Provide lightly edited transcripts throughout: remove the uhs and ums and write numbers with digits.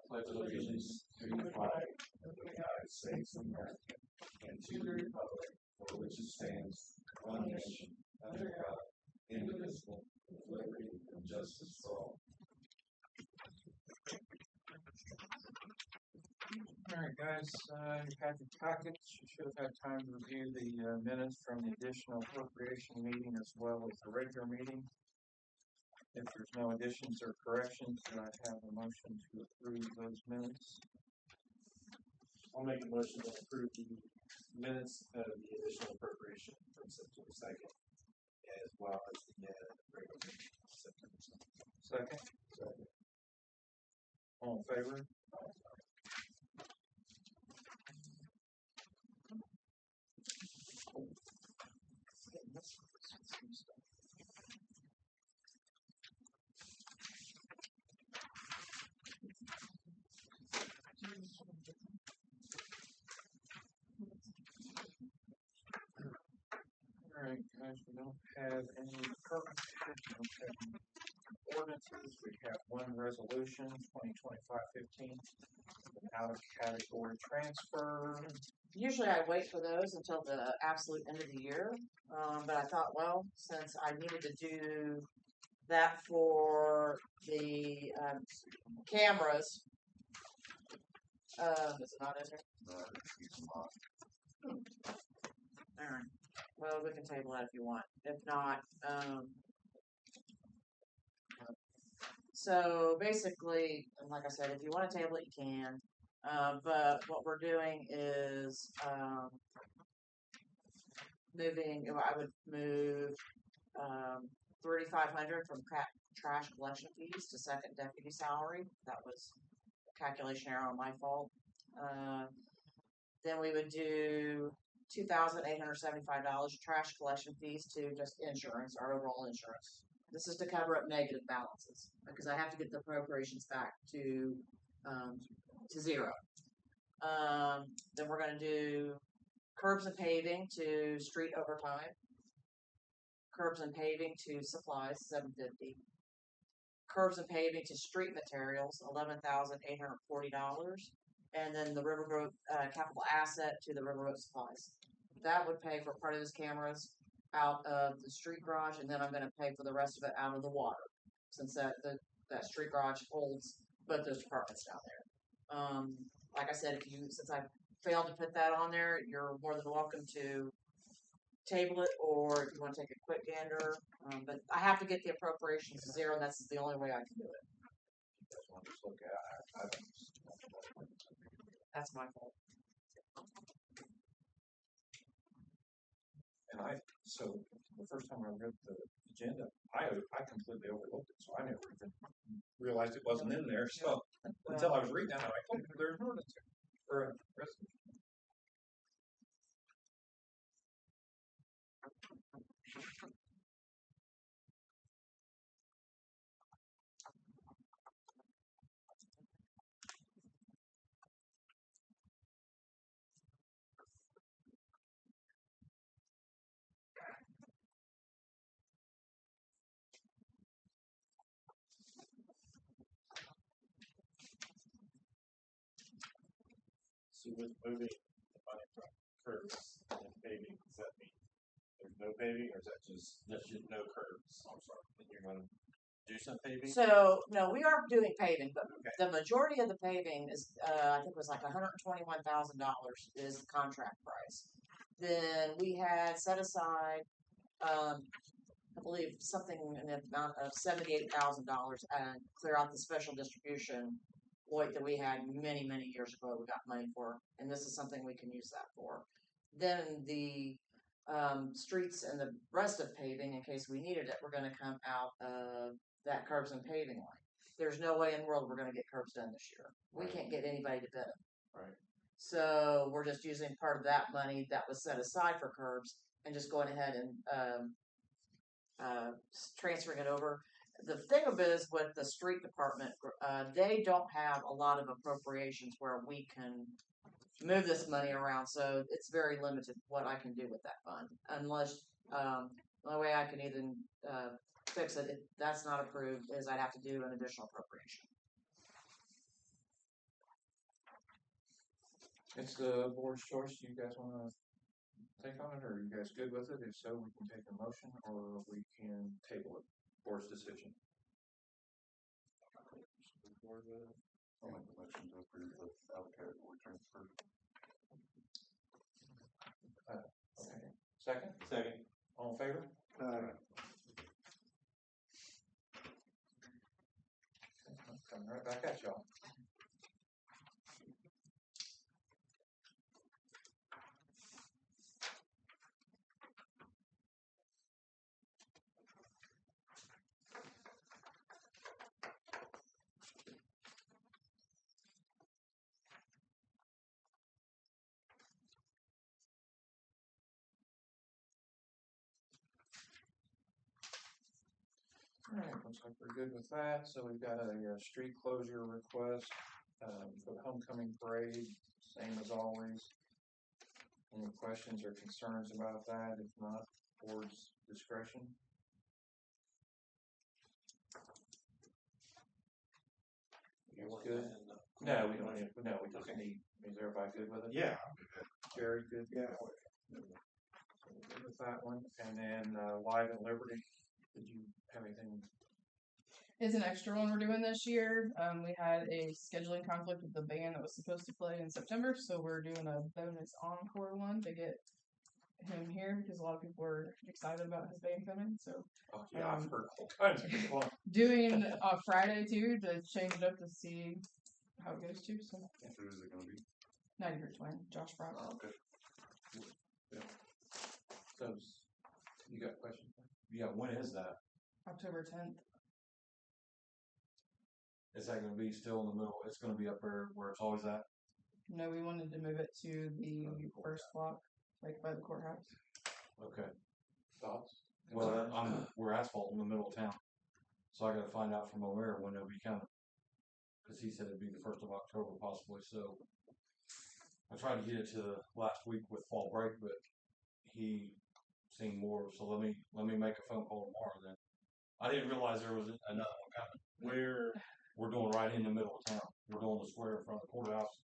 pledge allegiance to the flag of the United States of America and to the republic for which it stands, one nation, under God, indivisible, with liberty and justice for all. All right, guys, you've had your packets. You should have had time to review the minutes from the additional appropriation meeting as well as the regular meeting. If there's no additions or corrections, do I have a motion to approve those minutes? I'll make a motion to approve the minutes of the additional appropriation from September 2nd, as well as the regular meeting September 2nd. Second? All in favor? Alright, guys, we don't have any ordinances. We have one resolution, 2025-15, an out-of-category transfer. Usually I wait for those until the absolute end of the year, but I thought, well, since I needed to do that for the cameras, is it not in there? Alright, well, we can table that if you want. If not, so basically, like I said, if you want to table it, you can. But what we're doing is moving. I would move $3,500 from trash collection fees to second deputy salary. That was a calculation error on my fault. Then we would do $2,875 trash collection fees to just insurance, our overall insurance. This is to cover up negative balances because I have to get the appropriations back to zero. Then we're going to do curbs and paving to street overtime, curbs and paving to supplies, $750, curbs and paving to street materials, $11,840, and then the River Road capital asset to the River Road supplies. That would pay for part of those cameras out of the street garage, and then I'm going to pay for the rest of it out of the water, since that street garage holds both those departments down there. Like I said, since I failed to put that on there, you're more than welcome to table it, or if you want to take a quick gander. But I have to get the appropriations to zero, and that's the only way I can do it. That's my fault. And so the first time I read the agenda, I completely overlooked it, so I never even realized it wasn't in there. So until I was reading that, I'm like, oh, there's an ordinance or a resolution. So with moving the money from curbs and paving, does that mean there's no paving, or is that just no curbs? I'm sorry. And you're going to do some paving? So no, we are doing paving, but Okay. the majority of the paving is, I think it was like $121,000 is the contract price. Then we had set aside, I believe something in the amount of $78,000 and clear out the special distribution void that we had many, many years ago. We got money for, and this is something we can use that for. Then the streets and the rest of paving, in case we needed it, we're going to come out of that curbs and paving line. There's no way in the world we're going to get curbs done this year. We can't get anybody to bid them. Right. So we're just using part of that money that was set aside for curbs and just going ahead and transferring it over. The thing of it is with the street department, they don't have a lot of appropriations where we can move this money around, so it's very limited what I can do with that fund, unless the only way I can even fix it, if that's not approved, is I'd have to do an additional appropriation. It's the board's choice. Do you guys wanna take on it, or are you guys good with it? If so, we can take a motion, or we can table it. Board's decision. I'll make a motion to approve the allocated board transfer. Okay. Second? Second. All in favor? Coming right back at y'all. Alright, looks like we're good with that. So we've got a street closure request for the homecoming parade, same as always. Any questions or concerns about that? If not, board's discretion. You guys good? No, we don't need, no, we just need, is everybody good with it? Yeah. Very good. Yeah. So we're good with that one. And then Live and Liberty, did you have anything? It's an extra one we're doing this year. We had a scheduling conflict with the band that was supposed to play in September, so we're doing a bonus encore one to get him here because a lot of people were excited about his band coming. So Oh, yeah, I've heard all kinds of people. doing a Friday too to change it up to see how it goes too. So Who is it gonna be? 90 twin, Josh Brown. Oh, okay. So, you got questions? Yeah, when is that? October 10th. Is that gonna be still in the middle? It's gonna be up there where it's always at? No, we wanted to move it to the first block, like by the courthouse. Okay. Thoughts? Well, we're asphalt in the middle of town. So I gotta find out from O'Meara when they'll be coming. Cause he said it'd be the 1st of October possibly, so. I tried to get it to the last week with fall break, but he seemed more, so let me make a phone call tomorrow then. I didn't realize there was another one coming. We're doing right in the middle of town. We're doing the square in front of the courthouse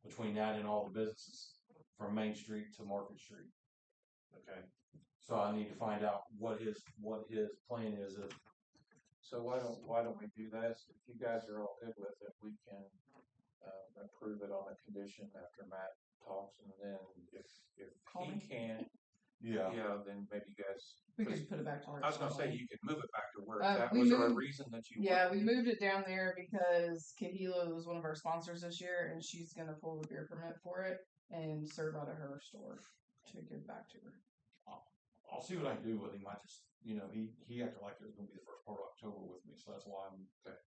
between that and all the businesses from Main Street to Market Street. Okay. So I need to find out what his plan is. So why don't we do this? If you guys are all good with it, we can approve it on a condition after Matt talks, and then if Call he me. can, Yeah. then maybe you guys. We could put it back to where I was it's gonna say normally. you could move it back to where it's at. We Was there a moved- reason that you? Yeah, we moved it down there because Kahila was one of our sponsors this year, and she's gonna pull the beer permit for it and serve out of her store to give back to her. I'll see what I can do with him. I just, he acted like it was gonna be the first part of October with me, so that's why I'm. Okay.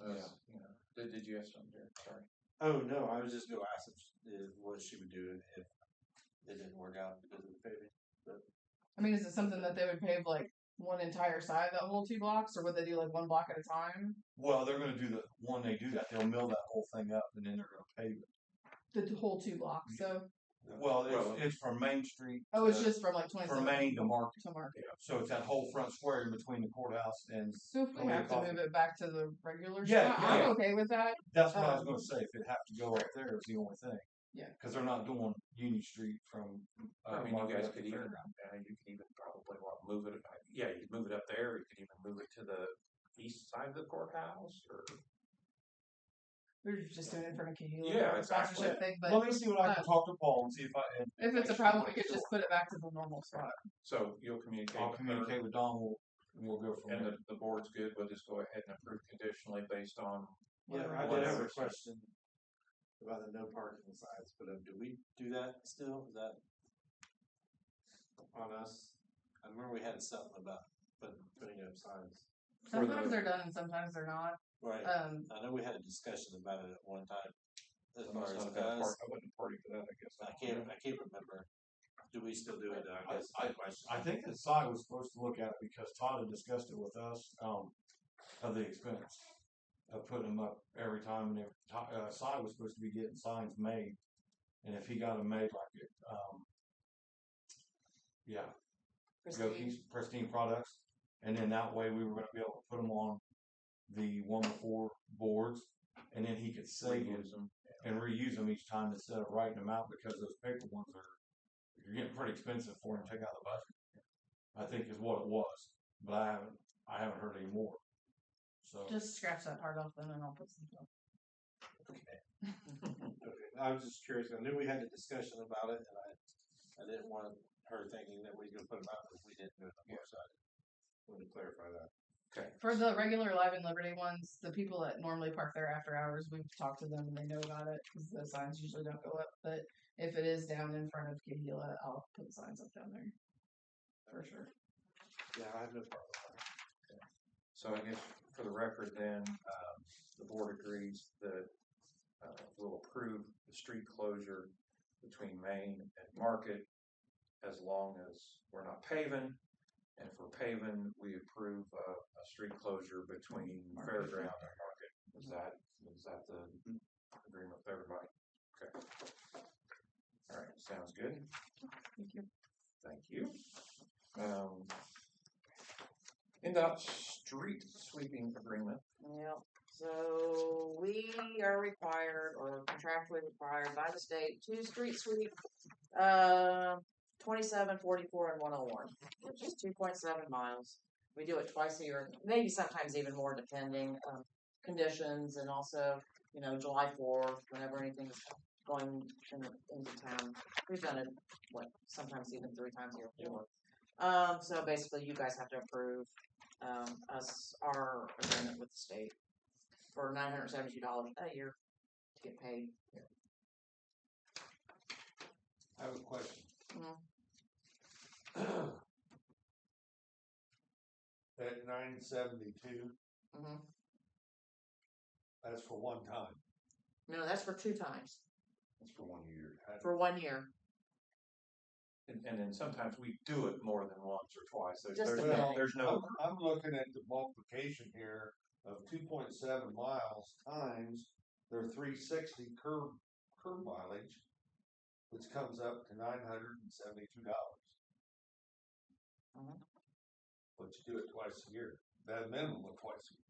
Yeah. Did you have something there? Sorry. Oh no, I was just gonna ask what she would do if it didn't work out because of the paving. I mean, is it something that they would pave like one entire side of that whole 2 blocks, or would they do like 1 block at a time? Well, they're gonna do when they do that, they'll mill that whole thing up and then they're gonna pave it. The whole 2 blocks. So Well, it's from Main Street. it's just from like 27 from Main to Market. to Market. So it's that whole front square in between the courthouse and. So if we have to move it back to the regular Yeah, spot, I'm yeah. okay with that. That's what I was gonna say. If it have to go up there, is the only thing. Yeah. Because they're not doing Union Street from. I mean, you Market guys up to could even, Fairground. you could even probably move it. Yeah, you could move it up there. You could even move it to the east side of the courthouse, or. We're just doing it in front of Kahila. Yeah, for a exactly. sponsorship thing, but Let me see what I can talk to Paul and see if I. if it's a problem, we could just put it back to the normal spot. So you'll communicate. I'll with her, communicate with Don. We'll go from and there. the board's good. We'll just go ahead and approve conditionally based on. Yeah, I What did have a else? question about the no parking signs, but do we do that still? Is that on us? I remember we had something about putting up signs. Sometimes they're done and sometimes they're not. Right. I know we had a discussion about it at one time. As far as us, I wouldn't party for that. I guess I can't remember. Do we still do it? I guess is the question. I think the SI was supposed to look at it because Todd had discussed it with us, of the expense of putting them up every time, and SI was supposed to be getting signs made, and if he got them made like it, Pristine products, and then that way we were going to be able to put them on the 1 before boards, and then he could save them Reuse them. and reuse them each time instead of writing them out because those paper ones you're getting pretty expensive for them to take out of the budget. I think is what it was, but I haven't heard any more. So Just scratch that part off then and I'll put some stuff. Okay, I was just curious, I knew we had a discussion about it, and I didn't want her thinking that we were gonna put them out because we didn't do it on our side. Want to clarify that. For the regular Live and Liberty ones, the people that normally park there after hours, we've talked to them and they know about it because the signs usually don't go up. But if it is down in front of Kahila, I'll put signs up down there for sure. Yeah, I have no problem with that. So I guess for the record then, the board agrees that we'll approve the street closure between Main and Market as long as we're not paving. And if we're paving, we approve a street closure between Fairground and Market. Is that the agreement with everybody? Okay. All right, sounds good. Thank you. Thank you. NDOT street sweeping agreement. Yep. So we are required or contractually required by the state to street sweep 27, 44, and 101, which is 2.7 miles. We do it twice a year, maybe sometimes even more depending conditions and also, July 4th, whenever anything's going into town. We've done it, sometimes even 3 times a year. So basically you guys have to approve our agreement with the state for $972 a year to get paid. I have a question. Mhm. That 972, that's for one time. No, that's for 2 times. That's for 1 year. For 1 year. And then sometimes we do it more than once or twice. Just depending. There's no. I'm looking at the multiplication here of 2.7 miles times their 360 curb mileage, which comes up to $972. But you do it twice a year. That minimum of twice a year.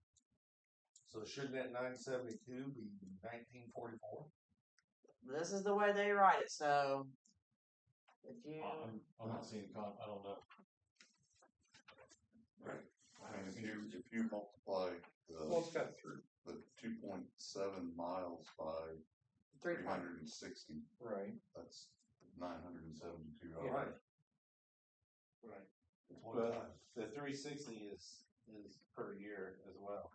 So shouldn't that 972 be 1944? This is the way they write it. So if you I'm not seeing I don't know. Right. I mean, if you multiply Well, it's got through. the 2.7 miles by 360, Right. that's $972. Right. Right. It's one But time. the 360 is per year as well,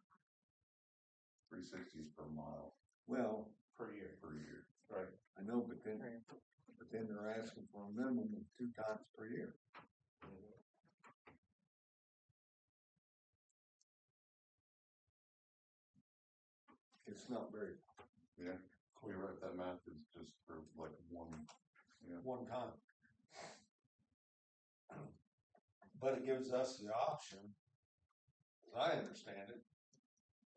360 is per mile Well, per year. per year. Right. I know, but then they're asking for a minimum of 2 times per year. It's not very Yeah. You're right. That math is just for like One time. But it gives us the option, as I understand it,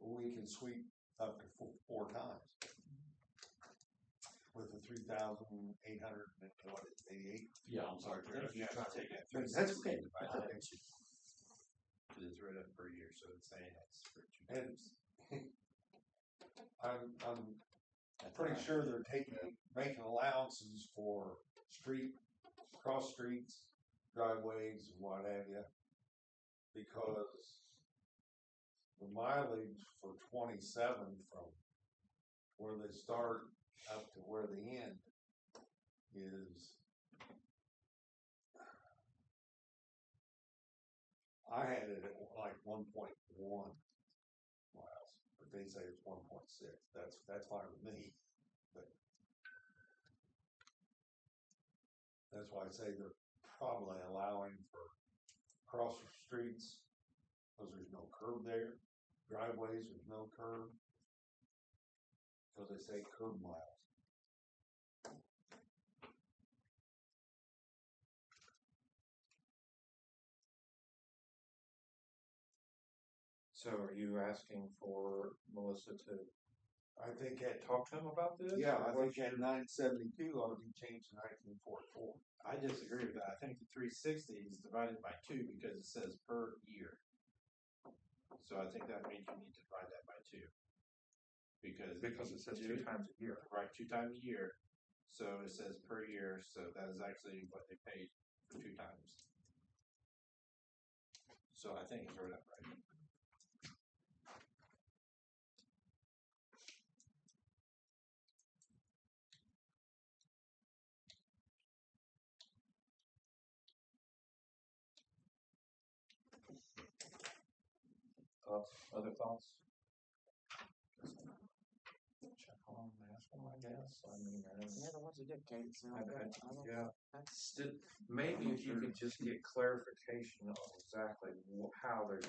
we can sweep up to 4 times. With the 3,888. Yeah, I'm sorry. You have to take that. That's okay. It's right up per year, so it's saying it's for 2 And times. I'm pretty sure they're making allowances for cross streets, driveways, and what have you, because the mileage for 27 from where they start up to where they end is, I had it at like 1.1 miles, but they say it's 1.6. That's fine with me, but that's why I say they're probably allowing for cross streets because there's no curb there. Driveways, there's no curb. So they say curb miles. So are you asking for Melissa to I think at talk to him about this? Yeah, or I what think at 972 ought to be changed to 1944. I disagree with that. I think the 360 is divided by 2 because it says per year. So I think that means you need to divide that by 2. because. Because it says you 2 times a year. Right, 2 times a year, so it says per year, so that is actually what they paid for 2 times. So I think it's right up right. Other thoughts? Check on last one, I guess. I mean, Yeah, the ones who did Kate, so yeah. Maybe if you could just get clarification on exactly how they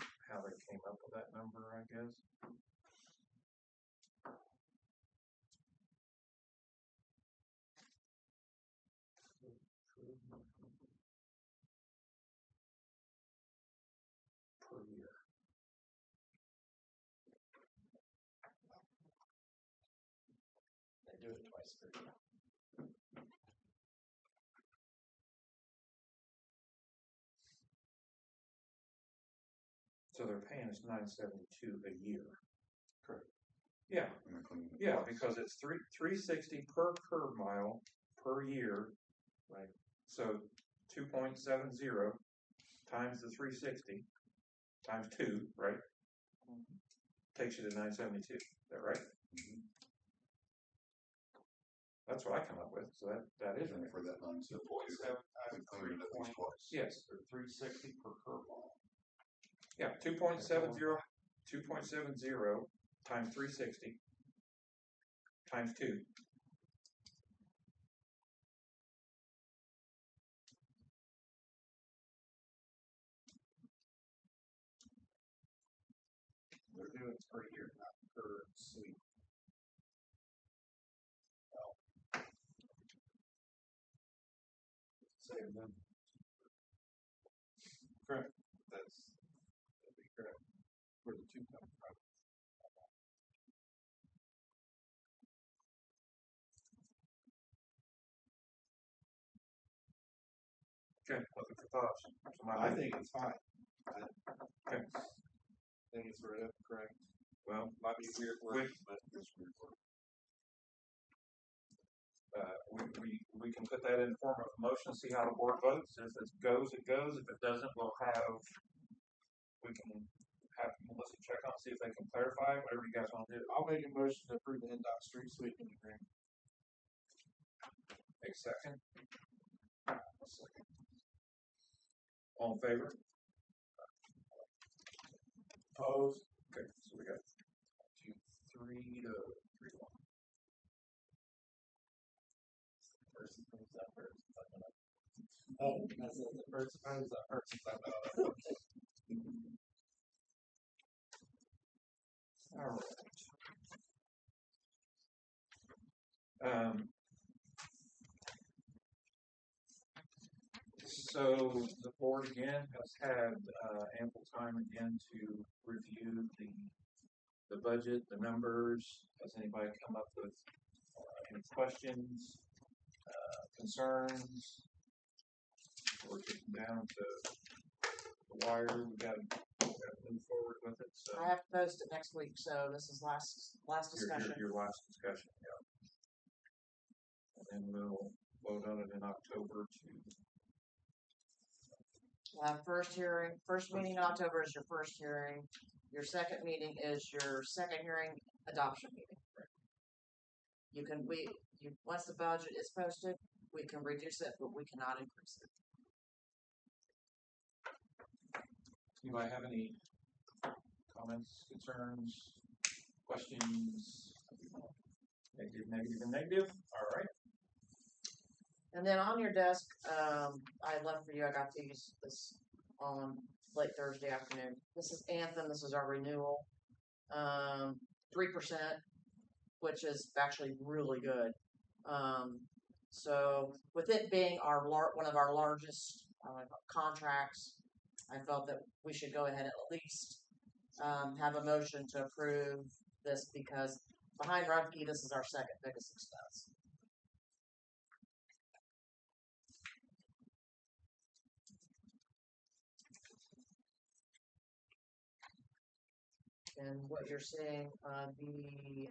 came up with that number, I guess. Per year. They do it twice per year. So they're paying us $972 a year. Correct. Yeah. Yeah, because it's $360 per curb mile per year, right? So 2.70 times the 360 times 2, right? Takes you to 972. Is that right? That's what I come up with. So that is right. For that 972. We cleared it at least twice. Yes. 360 per curb mile. Yeah, 2.70 times 360 times 2. They're doing it per year, not per suite. Save them. Correct. That'd be correct. For the 2 times, right? Okay, looking for thoughts. I think it's fine. Okay. I think it's right up correct. Well, Might be weird words, but it's weird words. We can put that in form of a motion, see how the board votes. If it goes, it goes. If it doesn't, we can have Melissa check on, see if they can clarify, whatever you guys want to do. I'll make a motion to approve the NDOT street sweeping agreement. Take a second. All in favor? Opposed? Okay, so we got 2, 3 to 3, 1. Person comes up first. Oh, that's it. The person comes up first. All right. So the board again has had ample time again to review the budget, the numbers. Has anybody come up with any questions, concerns? We're getting down to the wire. We got to move forward with it. So I have to post it next week, so this is last discussion. Your last discussion, yeah. And then we'll vote on it in October We'll have first meeting in October is your first hearing. Your second meeting is your second hearing, adoption meeting. Once the budget is posted, we can reduce it, but we cannot increase it. Anybody have any comments, concerns, questions? Negative, and negative. All right. And then on your desk, I left for you. I got this on late Thursday afternoon. This is Anthem. This is our renewal. 3%, which is actually really good. So with it being one of our largest contracts, I felt that we should go ahead and at least have a motion to approve this because behind Rumpke, this is our second biggest expense. And what you're seeing on the,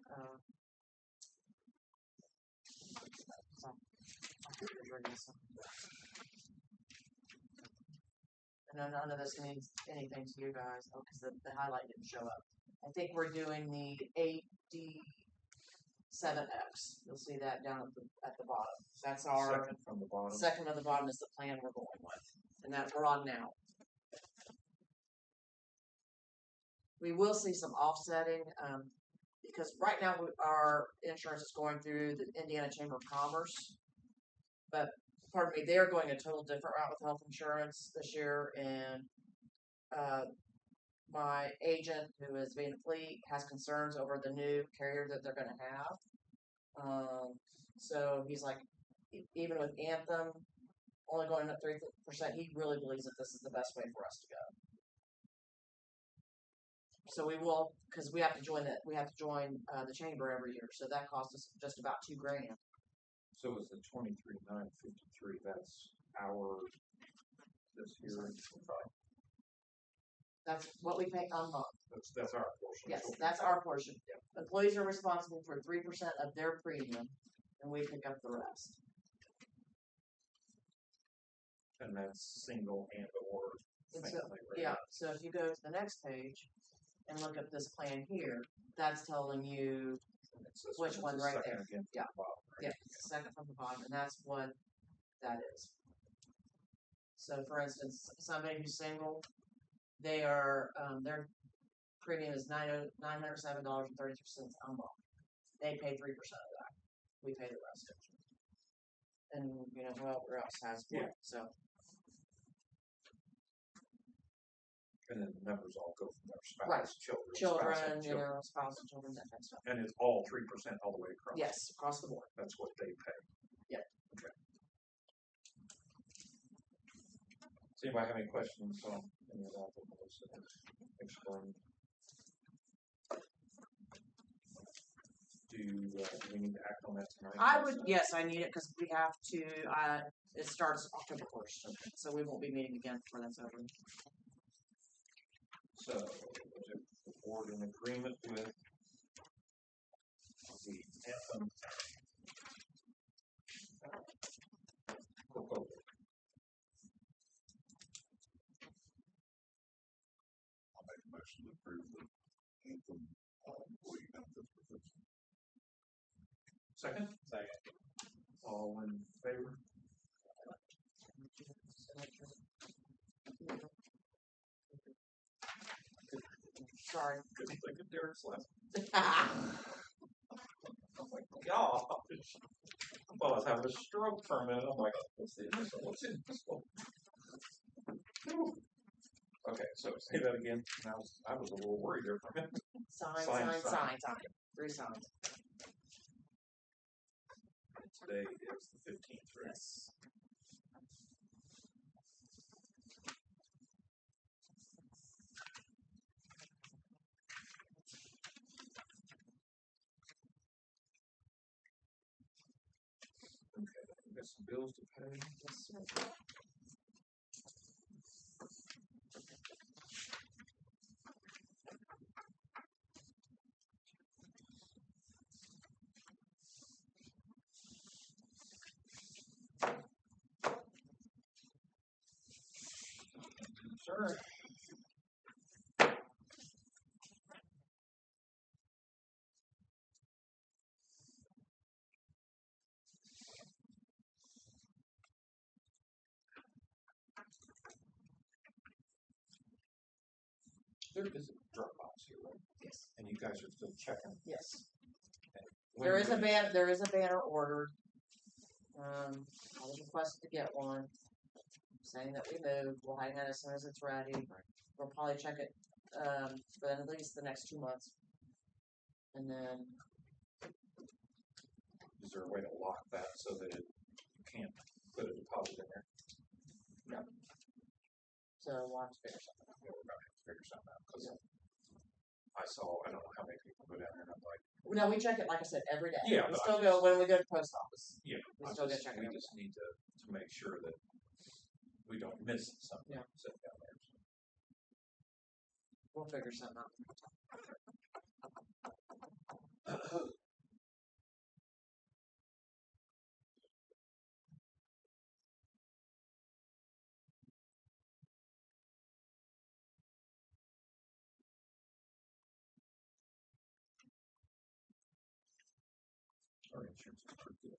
and none of this means anything to you guys, because the highlight didn't show up. I think we're doing the 8D7X. You'll see that down at the bottom. That's our Second from the bottom. second of the bottom is the plan we're going with, and that we're on now. We will see some offsetting, because right now our insurance is going through the Indiana Chamber of Commerce, but pardon me, they're going a total different route with health insurance this year, and my agent, who is being Fleet, has concerns over the new carrier that they're going to have. So he's like, even with Anthem only going up 3%, he really believes that this is the best way for us to go. So we will, because we have to join the chamber every year, so that costs us just about $2,000. So is the 23,953? That's our this year. That's what we pay a month. That's our portion. Yes, that's our portion. Employees are responsible for 3% of their premium, and we pick up the rest. And that's single and or family, right? Yeah. So if you go to the next page and look at this plan here, that's telling you which one right there. Again, Yeah. the bottom, right? Yeah, second from the bottom, and that's what that is. So, for instance, somebody who's single, they are their premium is $907.32 a month. They pay 3% of that. We pay the rest. And whoever else has one. Yeah. So. And then the numbers all go from their spouse, Right. children, Children, spouse, and children. spouse and children, that kind of stuff. And it's all 3% all the way across. Yes, across the board. That's what they pay. Yep. Okay. Does anybody have any questions on any of that Melissa explained? Do we need to act on that tonight? Yes, I need it because we have to, it starts October 1st, so we won't be meeting again before that's over. So, is the board in agreement with the Anthem proposal? I'll make a motion to approve the Anthem employee benefits proposal. Second? Second. All in favor? Sorry. Couldn't think of Derek's last. Oh my gosh. I thought I was having a stroke for a minute. I'm like, what's the initial? What's the initial? Okay, so say that again. I was a little worried there for a minute. Sign. 3 signs. Today is the 15th, right? Yes. Okay, we got some bills to pay. Yes, sir. Sure. There is a Dropbox here, right? Yes. And you guys are still checking. Yes. When There is a we- banner ordered. I was requested to get one, saying that we moved. We'll hang it as soon as it's ready. We'll probably check it for at least the next 2 months. And then, Is there a way to lock that so that you can't put a deposit in there? so we'll have to figure something out. Yeah, we're gonna have to figure something out because I don't know how many people go down there and I'm like, No, we check it, like I said, every day. Yeah, We but still go when we go to post office. yeah, We still get checked we every just need to make sure that we don't miss something Yeah. sitting down there. We'll figure something out. Our insurance is pretty good.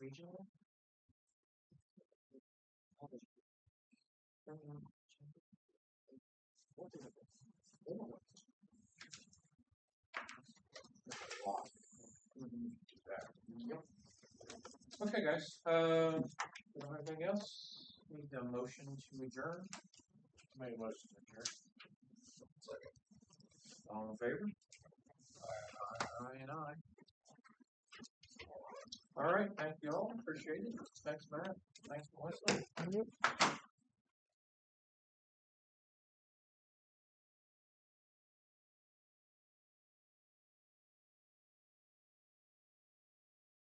Regional. Okay, guys, anything else? Need a motion to adjourn? Make a motion to adjourn. All in favor? Aye and aye. All right, thank you all, appreciate it. Thanks, Matt. Thanks, Melissa.